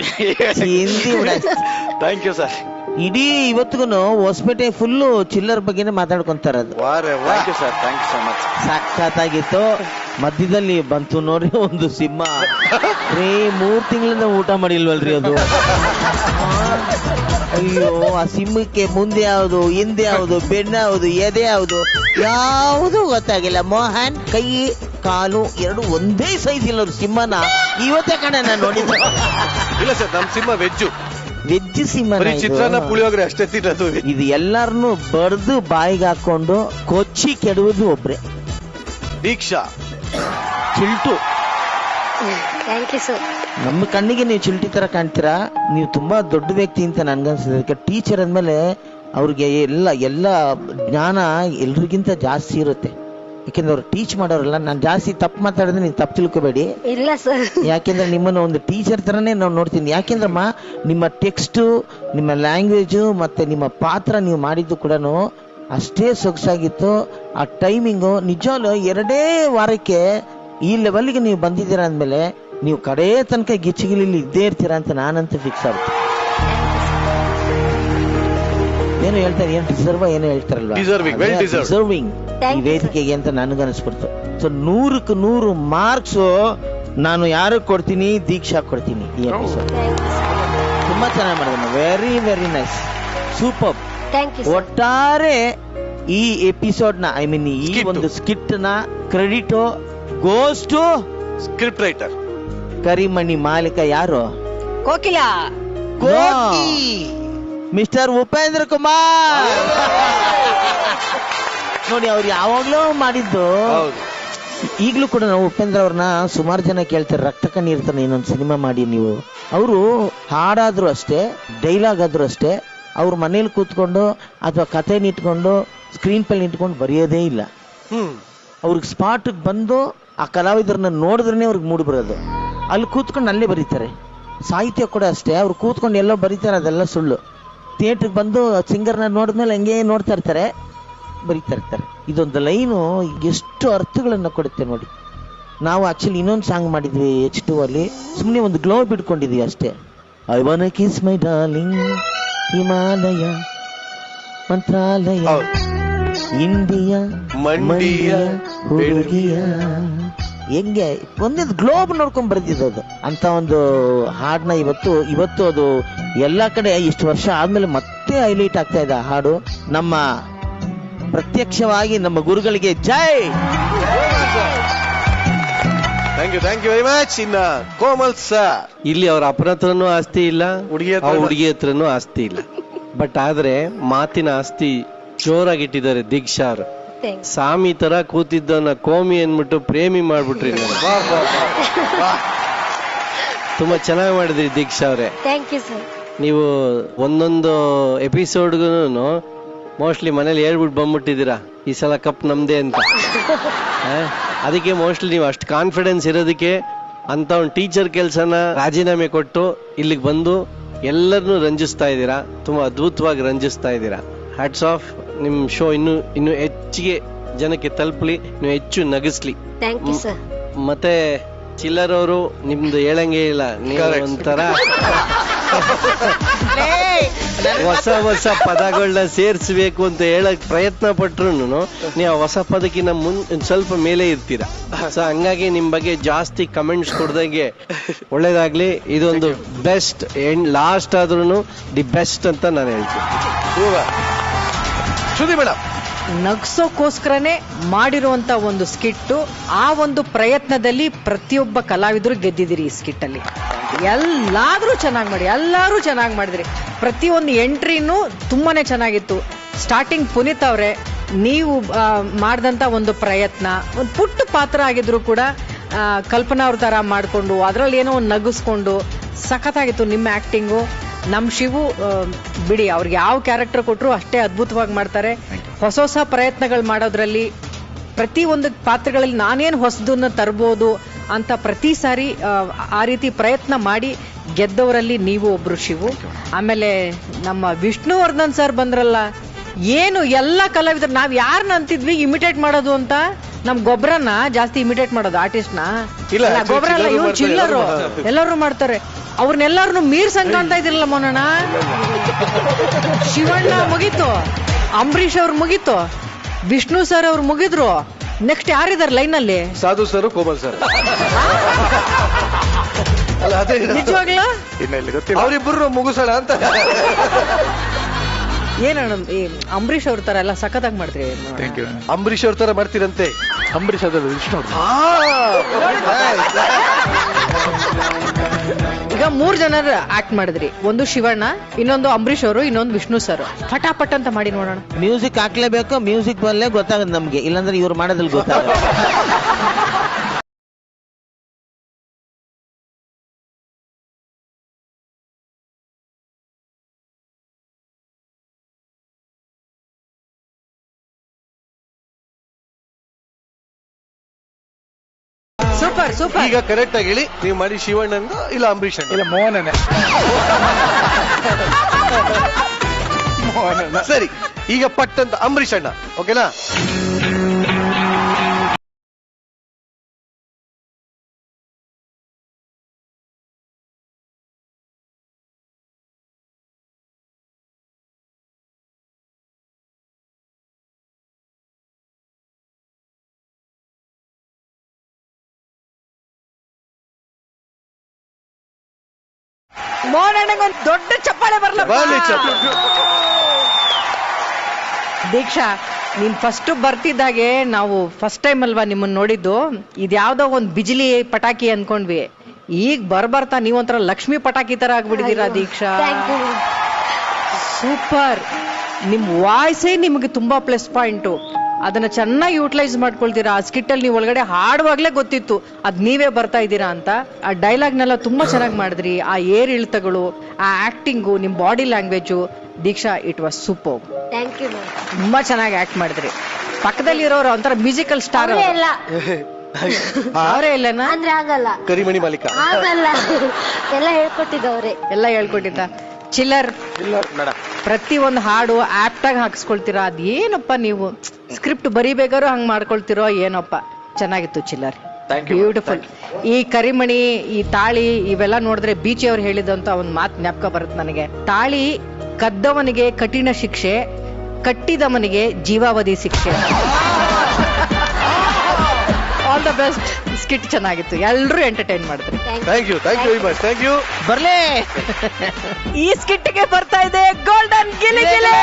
ಹಿಂದಿ. Thank you sir. ಇಡೀ ಇವತ್ತಿಗೂ ಹೊಸಪೇಟೆ ಫುಲ್ಲು ಚಿಲ್ಲರ್ ಬಗ್ಗೆನೇ ಮಾತಾಡ್ಕೊಂತಾರ. ಸಖತ್ತಾಗಿತ್ತು. ಮಧ್ಯದಲ್ಲಿ ಬಂತು ನೋಡ್ರಿ ಒಂದು ಸಿಂಹ. 3 ತಿಂಗಳಿಂದ ಊಟ ಮಾಡಿಲ್ವಲ್ರಿ ಅದು. ಅಯ್ಯೋ, ಆ ಸಿಂಹಕ್ಕೆ ಮುಂದೆ ಯಾವುದು, ಹಿಂದೆ ಯಾವುದು, ಬೆನ್ನ ಯಾವುದು, ಎದೆ ಯಾವುದು, ಯಾವುದು ಗೊತ್ತಾಗಿಲ್ಲ. ಮೋಹನ್ ಕೈ ಕಾಲು ಎರಡು ಒಂದೇ ಸೈಜ್ ಇಲ್ಲ ಸಿಂಹನ ಇವತ್ತೇ ಕಣ ನಾನು ನೋಡಿದ್ದೆ. ಇಲ್ಲ ಸರ್, ನಮ್ ಸಿಂಹ ವೆಜ್ಜು. ವೆಜ್ ಸಿಂಹ. ಚಿತ್ರಾನ್ನ ಪುಳಿಯೋಗರೆ ಅಷ್ಟೇ ತಿನ್ನೋದು. ಇದು ಎಲ್ಲಾರನ್ನು ಬಡ್ದು ಬಾಯಿಗೆ ಹಾಕೊಂಡು ಕೊಚ್ಚಿ ಕೆಡುವುದು ಒಬ್ರೆ. ದೀಕ್ಷಾ ಚಿಲ್ಟು. Thank you sir. ನಮ್ಮ ಕಣ್ಣಿಗೆ ನೀವು ಚಿಲ್ಟಿ ತರ ಕಾಣ್ತೀರಾ. ನೀವು ತುಂಬಾ ದೊಡ್ಡ ವ್ಯಕ್ತಿ ಅಂತ ನನ್ಗನ್ಸಿದೆ. ಟೀಚರ್ ಅಂದ್ಮೇಲೆ ಅವ್ರಿಗೆ ಎಲ್ಲ ಜ್ಞಾನ ಎಲ್ರಿಗಿಂತ ಜಾಸ್ತಿ ಇರುತ್ತೆ. ಯಾಕೆಂದ್ರೆ ಅವ್ರು ಟೀಚ್ ಮಾಡೋರಲ್ಲ. ನಾನು ಜಾಸ್ತಿ ತಪ್ಪು ಮಾತಾಡಿದ್ರೆ ನೀವು ತಪ್ಪು ತಿಳ್ಕೊಬೇಡಿ. ಇಲ್ಲ ಸರ್. ಯಾಕೆಂದ್ರೆ ನಿಮ್ಮನ್ನು ಒಂದು ಟೀಚರ್ ತರನೇ ನಾವು ನೋಡ್ತೀನಿ. ಯಾಕೆಂದ್ರಮ್ಮ ನಿಮ್ಮ ಟೆಕ್ಸ್ಟ್, ನಿಮ್ಮ ಲ್ಯಾಂಗ್ವೇಜು ಮತ್ತೆ ನಿಮ್ಮ ಪಾತ್ರ ನೀವು ಮಾಡಿದ್ದು ಕೂಡ ಅಷ್ಟೇ ಸೊಗಸಾಗಿತ್ತು. ಆ ಟೈಮಿಂಗು ನಿಜವಾಗ್ಲೂ 2 ವಾರಕ್ಕೆ ಈ ಲೆವೆಲ್ಗೆ ನೀವು ಬಂದಿದ್ದೀರಾ ಅಂದ್ಮೇಲೆ ನೀವು ಕಡೆ ತನಕ ಗಿಚ್ಚಿಗಿಲಿ ಇದ್ದೇ ಇರ್ತೀರಾ ಅಂತ ನಾನಂತೂ ಫಿಕ್ಸ್ ಆಗುತ್ತೆ. ಏನೋ ಹೇಳ್ತಾರೆ, ಏನ್ ಏನೋ ಹೇಳ್ತಾರಲ್ವಾ, Deserving, well deserved. Deserving Thank ಈ you, ವೇದಿಕೆಗೆ ಅಂತ ನನಗನ್ಸ್ಬಿಡ್ತು. ಸೊ 100ಕ್ಕೆ 100 ಮಾರ್ಕ್ಸ್ ನಾನು ಯಾರು ಕೊಡ್ತೀನಿ, ದೀಕ್ಷಾ ಕೊಡ್ತೀನಿ. ಈ ಎಪಿಸೋಡ್ ತುಂಬಾ ಚೆನ್ನಾಗಿ ಮಾಡಿದ್ರು. Very very nice, super. Thank you. ಒಟ್ಟಾರೆ ಈ ಎಪಿಸೋಡ್ ನ, ಐ ಮೀನ್ ಈ Skit. ಒಂದು ಸ್ಕಿಟ್ ನ credit goes to script writer ಕರಿಮಣಿ ಮಾಲೀಕ ಯಾರು? ಕೋಕಿಲ. ಮಿಸ್ಟರ್ ಉಪೇಂದ್ರ ಕುಮಾರ್. ನೋಡಿ, ಅವ್ರು ಯಾವಾಗ್ಲೂ ಮಾಡಿದ್ದು. ಹೌದು. ಈಗಲೂ ಕೂಡ ನಾವು ಉಪೇಂದ್ರ ಅವ್ರನ್ನ ಸುಮಾರು ಜನ ಕೇಳ್ತಾರೆ, ರಕ್ತ ಕಣ್ಣೀರ್ತಾನೆ ಇನ್ನೊಂದು ಸಿನಿಮಾ ಮಾಡಿ ನೀವು. ಅವರು ಹಾಡಾದ್ರು ಅಷ್ಟೇ, ಡೈಲಾಗ್ ಆದ್ರೂ ಅಷ್ಟೇ, ಅವ್ರ ಮನೇಲಿ ಕೂತ್ಕೊಂಡು ಅಥವಾ ಕಥೆನ ಇಟ್ಕೊಂಡು ಸ್ಕ್ರೀನ್ ಪೆಲ್ ಇಟ್ಕೊಂಡು ಬರೆಯೋದೇ ಇಲ್ಲ. ಅವ್ರಿಗೆ ಸ್ಪಾಟ್ ಬಂದು ಆ ಕಲಾವಿದರನ್ನ ನೋಡಿದ್ರೆ ಅವ್ರಿಗೆ ಮೂಡ್ ಬರೋದು. ಅಲ್ಲಿ ಕೂತ್ಕೊಂಡು ಅಲ್ಲೇ ಬರೀತಾರೆ. ಸಾಹಿತ್ಯ ಕೂಡ ಅಷ್ಟೇ, ಅವ್ರು ಕೂತ್ಕೊಂಡು ಎಲ್ಲೋ ಬರೀತಾರೆ, ಅದೆಲ್ಲ ಸುಳ್ಳು. ಥಿಯೇಟ್ರಿಗೆ ಬಂದು ಸಿಂಗರ್ನ ನೋಡಿದ್ಮೇಲೆ ಹಂಗೆ ನೋಡ್ತಾ ಇರ್ತಾರೆ, ಬರೀತಾ ಇರ್ತಾರೆ. ಇದೊಂದು ಲೈನು ಎಷ್ಟು ಅರ್ಥಗಳನ್ನ ಕೊಡುತ್ತೆ ನೋಡಿ. ನಾವು ಆಕ್ಚುಲಿ ಇನ್ನೊಂದು ಸಾಂಗ್ ಮಾಡಿದ್ವಿ H2 ಅಲ್ಲಿ, ಸುಮ್ಮನೆ ಒಂದು ಗ್ಲೋ ಬಿಟ್ಕೊಂಡಿದ್ವಿ ಅಷ್ಟೇ. I wanna kiss my darling, Himalaya, Mantralaya, India, ಮಂಡಿಯ ಹುಡುಗಿಯ. ಹೆಂಗೆ ಒಂದೊಂದು ಗ್ಲೋಬ್ ನೋಡ್ಕೊಂಡ್ ಬರ್ತಿದ್ದು ಅಂತ ಒಂದು ಹಾಡನ್ನ ಇವತ್ತು ಅದು ಎಲ್ಲಾ ಕಡೆ ಇಷ್ಟು ವರ್ಷ ಆದ್ಮೇಲೆ ಮತ್ತೆ ಹೈಲೈಟ್ ಆಗ್ತಾ ಇದೆ ಆ ಹಾಡು. ನಮ್ಮ ಪ್ರತ್ಯಕ್ಷವಾಗಿ ನಮ್ಮ ಗುರುಗಳಿಗೆ ಜೈ. Thank you very much. ಇನ್ನ ಕೋಮಲ್ ಸರ್, ಇಲ್ಲಿ ಅವ್ರ ಅಪ್ಪನ ಹತ್ರನೂ ಆಸ್ತಿ ಇಲ್ಲ, ಹುಡುಗಿ ಹತ್ರನೂ ಆಸ್ತಿ ಇಲ್ಲ. ಬಟ್ ಆದ್ರೆ ಮಾತಿನ ಆಸ್ತಿ ಜೋರಾಗಿಟ್ಟಿದ್ದಾರೆ ದೀಕ್ಷಾ ಅವರು. ಸಾಮಿ ತರ ಕೂತಿದ್ದವನ್ನ ಕೋಮಿ ಅನ್ಬಿಟ್ಟು ಪ್ರೇಮಿ ಮಾಡ್ಬಿಟ್ರಿ ನೀವು. ತುಂಬಾ ಚೆನ್ನಾಗಿ ಮಾಡಿದ್ರಿ ದೀಕ್ಷಾ ಅವ್ರೆ. Thank you sir. ನೀವು ಒಂದೊಂದು ಎಪಿಸೋಡ್ಗೂ ಮೋಸ್ಟ್ಲಿ ಮನೇಲಿ ಹೇಳ್ಬಿಟ್ಟು ಬಂದ್ಬಿಟ್ಟಿದ್ದೀರಾ, ಈ ಸಲ ಕಪ್ ನಮ್ದೇ ಅಂತ. ಅದಕ್ಕೆ ಮೋಸ್ಟ್ಲಿ ನೀವು ಅಷ್ಟು ಕಾನ್ಫಿಡೆನ್ಸ್ ಇರೋದಕ್ಕೆ ಅಂತ ಒಂದು ಟೀಚರ್ ಕೆಲಸನ ರಾಜೀನಾಮೆ ಕೊಟ್ಟು ಇಲ್ಲಿಗೆ ಬಂದು ಎಲ್ಲರನ್ನೂ ರಂಜಿಸ್ತಾ ಇದ್ದೀರಾ. ತುಂಬಾ ಅದ್ಭುತವಾಗಿ ರಂಜಿಸ್ತಾ ಇದ್ದೀರಾ. Hats off. ನಿಮ್ ಶೋ ಇನ್ನು ಹೆಚ್ಚಿಗೆ ಜನಕ್ಕೆ ತಲುಪಲಿ, ನೀವು ಹೆಚ್ಚು ನಗಿಸ್ಲಿ. Thank you sir. ಮತ್ತೆ ಚಿಲ್ಲರ್ ಅವರು ನಿಮ್ದು ಹೇಳಂಗೆ ಇಲ್ಲ, ನೀವು ಒಂಥರ ಹೊಸ ಪದಗಳನ್ನ ಸೇರಿಸಬೇಕು ಅಂತ ಹೇಳಕ್ ಪ್ರಯತ್ನ ಪಟ್ರು ನೀವು ಆ ಹೊಸ ಪದಕ್ಕಿಂತ ಸ್ವಲ್ಪ ಮೇಲೆ ಇರ್ತೀರಾ. ಸೊ ಹಂಗಾಗಿ ನಿಮ್ ಬಗ್ಗೆ ಜಾಸ್ತಿ ಕಮೆಂಟ್ಸ್ ಕೊಡ್ದಂಗೆ ಒಳ್ಳೇದಾಗ್ಲಿ. ಇದೊಂದು ಬೆಸ್ಟ್ ಎಂಡ್ ಲಾಸ್ಟ್ ಆದ್ರೂ ದಿ ಬೆಸ್ಟ್ ಅಂತ ನಾನು ಹೇಳ್ತೀನಿ. ಶ್ರುತಿ ಮೇಡಮ್, ನಗ್ಸೋಕೋಸ್ಕರನೇ ಮಾಡಿರುವಂತ ಒಂದು ಸ್ಕಿಟ್ಟು. ಆ ಒಂದು ಪ್ರಯತ್ನದಲ್ಲಿ ಪ್ರತಿಯೊಬ್ಬ ಕಲಾವಿದರು ಗೆದ್ದಿದ್ದೀರಿ ಈ ಸ್ಕಿಟ್ ಅಲ್ಲಿ. ಎಲ್ಲಾದ್ರೂ ಚೆನ್ನಾಗಿ ಮಾಡಿದ್ರಿ. ಪ್ರತಿಯೊಂದು ಎಂಟ್ರಿನೂ ತುಂಬಾನೇ ಚೆನ್ನಾಗಿತ್ತು. ಸ್ಟಾರ್ಟಿಂಗ್ ಪುನೀತ್ ಅವ್ರೆ, ನೀವು ಮಾಡಿದಂತ ಒಂದು ಪ್ರಯತ್ನ, ಒಂದು ಪುಟ್ಟ ಪಾತ್ರ ಆಗಿದ್ರು ಕೂಡ ಕಲ್ಪನಾ ಅವ್ರ ತರ ಮಾಡ್ಕೊಂಡು ಅದ್ರಲ್ಲಿ ಏನೋ ಒಂದು ನಗಿಸ್ಕೊಂಡು ಸಖತ್ತಾಗಿತ್ತು ನಿಮ್ಮ ಆಕ್ಟಿಂಗು. ನಮ್ ಶಿವು ಬಿಡಿ, ಅವ್ರಿಗೆ ಯಾವ ಕ್ಯಾರೆಕ್ಟರ್ ಕೊಟ್ರು ಅಷ್ಟೇ ಅದ್ಭುತವಾಗಿ ಮಾಡ್ತಾರೆ. ಹೊಸ ಪ್ರಯತ್ನಗಳು ಮಾಡೋದ್ರಲ್ಲಿ, ಪ್ರತಿ ಒಂದು ಪಾತ್ರಗಳಲ್ಲಿ ನಾನೇನು ಹೊಸದನ್ನ ತರ್ಬೋದು ಅಂತ ಪ್ರತಿ ಸಾರಿ ಆ ರೀತಿ ಪ್ರಯತ್ನ ಮಾಡಿ ಗೆದ್ದವರಲ್ಲಿ ನೀವು ಒಬ್ರು ಶಿವು. ಆಮೇಲೆ ನಮ್ಮ ವಿಷ್ಣುವರ್ಧನ್ ಸರ್ ಬಂದ್ರಲ್ಲ, ಏನು ಎಲ್ಲ ಕಲಾವಿದರು ನಾವ್ ಯಾರನ್ನ ಅಂತಿದ್ವಿ ಇಮಿಟೇಟ್ ಮಾಡೋದು ಅಂತ, ನಮ್ ಗೊಬ್ಬರನ್ನ ಜಾಸ್ತಿ ಇಮಿಟೇಟ್ ಮಾಡೋದು ಆರ್ಟಿಸ್ಟ್ ನ. ಗೊಬ್ಬರ ಅಲ್ಲ, ಇವ್ರು ಚಿಲ್ಲರು, ಎಲ್ಲರೂ ಮಾಡ್ತಾರೆ. ಅವ್ರನ್ನೆಲ್ಲರನ್ನು ಮೀರ್ಸಂಗ್ ಕಾಣ್ತಾ ಇದಿರಲ್ಲ ಮೊನ್ನಣ. ಶಿವಣ್ಣ ಮುಗೀತು, ಅಂಬರೀಷ್ ಅವ್ರು ಮುಗೀತು, ವಿಷ್ಣು ಸರ್ ಅವ್ರು ಮುಗಿದ್ರು. ನೆಕ್ಸ್ಟ್ ಯಾರಿದಾರೆ ಲೈನ್ ಅಲ್ಲಿ? ಸಾಧು ಸರ್, ಕೋಮಲ್ ಸರ್. ನಿಜವಾಗ್ಲೂ ಅವರಿಬ್ಬರು ಮುಗಿಸೋಣ ಅಂತ. ಏನಣ್ಣ ಅಂಬರೀಷ್ ಅವ್ರ ತರ ಎಲ್ಲ ಸಖತ್ತಾಗಿ ಮಾಡ್ತೀರಿ. ಅಂಬರೀಷ್ ಅವ್ರ ತರ ಮಾಡ್ತೀರಂತೆ. ಅಂಬರೀಷ್ ಅದಲ್ಲ, ವಿಷ್ಣು ಅವ್ರು. ಈಗ 3 ಜನ ಆಕ್ಟ್ ಮಾಡಿದ್ರಿ. ಒಂದು ಶಿವಣ್ಣ, ಇನ್ನೊಂದು ಅಂಬರೀಷ್ ಅವರು, ಇನ್ನೊಂದು ವಿಷ್ಣು ಸರ್. ಫಟಾಫಟ್ ಅಂತ ಮಾಡಿ ನೋಡೋಣ. ಮ್ಯೂಸಿಕ್ ಹಾಕ್ಲೇಬೇಕು, ಮ್ಯೂಸಿಕ್ ಬರಲೇ ಗೊತ್ತಾಗದು ನಮ್ಗೆ, ಇಲ್ಲಾಂದ್ರೆ ಇವ್ರು ಮಾಡೋದ್ರಲ್ಲಿ ಗೊತ್ತಾಗ. Super super. ಈಗ ಕರೆಕ್ಟ್ ಆಗಿ ಹೇಳಿ, ನೀವು ಮಾಡಿ ಶಿವಣ್ಣಂಗ ಇಲ್ಲ ಅಂಬರೀಷ್ ಇಲ್ಲ ಮೋಹನನೇ. ಸರಿ, ಈಗ ಪಟ್ಟಂತ ಅಂಬರೀಷ್ ಅಣ್ಣ, ಓಕೆನಾ? ಮೋಹನಣ್ಣಗೆ ಒಂದು ದೊಡ್ಡ ಚಪ್ಪಾಳೆ ಬರ್ಲಿ ಚಪ್ಪಾಳೆ. ದೀಕ್ಷಾ, ನೀನ್ ಫಸ್ಟ್ ಬರ್ತಿದ್ದಾಗೆ ನಾವು ಫಸ್ಟ್ ಟೈಮ್ ಅಲ್ವಾ ನಿಮ್ಮನ್ನ ನೋಡಿದ್ದು, ಇದ್ಯಾವ್ದೋ ಒಂದ್ ಬಿಜಿಲಿ ಪಟಾಕಿ ಅನ್ಕೊಂಡ್ವಿ. ಈಗ ಬರ್ಬರ್ತಾ ನೀವೊಂಥರ ಲಕ್ಷ್ಮಿ ಪಟಾಕಿ ತರ ಆಗ್ಬಿಟ್ಟಿದೀರಾ ದೀಕ್ಷಾ. ಸೂಪರ್. ನಿಮ್ ವಾಯ್ಸೇ ನಿಮ್ಗೆ ತುಂಬಾ ಪ್ಲಸ್ ಪಾಯಿಂಟು. ಅದನ್ನ ಚೆನ್ನಾಗಿ ಯೂಟಿಲೈಸ್ ಮಾಡ್ಕೊಳ್ತೀರಾ. ಆ ಸ್ಕಿಟ್ ಅಲ್ಲಿ ನೀವು ಒಳಗಡೆ ಹಾಡುವಾಗ್ಲೇ ಗೊತ್ತಿತ್ತು ಅದ್ ನೀವೇ ಬರ್ತಾ ಇದ್ದೀರಾ ಅಂತ. ಆ ಡೈಲಾಗ್ನೆಲ್ಲ ತುಂಬಾ ಚೆನ್ನಾಗಿ ಮಾಡಿದ್ರಿ. ಆ ಏರ್ ಇಳಿತಗಳು, ಆ ಆಕ್ಟಿಂಗು, ನಿಮ್ body language. Deeksha, it was super. ತುಂಬಾ ಚೆನ್ನಾಗಿ ಆಕ್ಟ್ ಮಾಡಿದ್ರಿ. ಪಕ್ಕದಲ್ಲಿರೋರು ಒಂಥರ ಮ್ಯೂಸಿಕಲ್ ಸ್ಟಾರ್. ಅವರೇ ಇಲ್ಲನಾ ಅಂದ್ರೆ ಆಗಲ್ಲ, ಕರಿಮಣಿ ಮಾಲೀಕ ಆಗಲ್ಲ. ಎಲ್ಲ ಹೇಳ್ಕೊಟ್ಟಿದ್ದವ್ರೆ. ಎಲ್ಲ ಹೇಳ್ಕೊಟ್ಟಿದ್ದ. ಚಿಲ್ಲರ್ ಪ್ರತಿ ಒಂದು ಹಾಡು ಆಪ್ಟ್ ಆಗಿ ಹಾಕ್ಸ್ಕೊಳ್ತೀರಾ. ಅದೇನಪ್ಪ ನೀವು ಸ್ಕ್ರಿಪ್ಟ್ ಬರಿಬೇಕಾದ್ರೂ ಹಂಗ್ ಮಾಡ್ಕೊಳ್ತಿರೋ ಏನಪ್ಪ. ಚೆನ್ನಾಗಿತ್ತು ಚಿಲ್ಲರ್, ಬ್ಯೂಟಿಫುಲ್. ಈ ಕರಿಮಣಿ, ಈ ತಾಳಿ ಇವೆಲ್ಲ ನೋಡಿದ್ರೆ ಬೀಚಿ ಅವ್ರು ಹೇಳಿದಂತ ಒಂದ್ ಮಾತು ಜ್ಞಾಪಕ ಬರುತ್ತೆ ನನಗೆ. ತಾಳಿ ಕದ್ದವನಿಗೆ ಕಠಿಣ ಶಿಕ್ಷೆ, ಕಟ್ಟಿದವನಿಗೆ ಜೀವಾವಧಿ ಶಿಕ್ಷೆ. All the best. ಸ್ಕಿಟ್ ಚೆನ್ನಾಗಿತ್ತು, ಎಲ್ರೂ ಎಂಟರ್ಟೈನ್ ಮಾಡಿದ್ರಿ. Thank you very much. Thank you. ಬರ್ಲೇ. ಈ ಸ್ಕಿಟ್ಗೆ ಬರ್ತಾ ಇದೆ ಗೋಲ್ಡನ್ ಗಿಲಿ ಗಿಲಿ.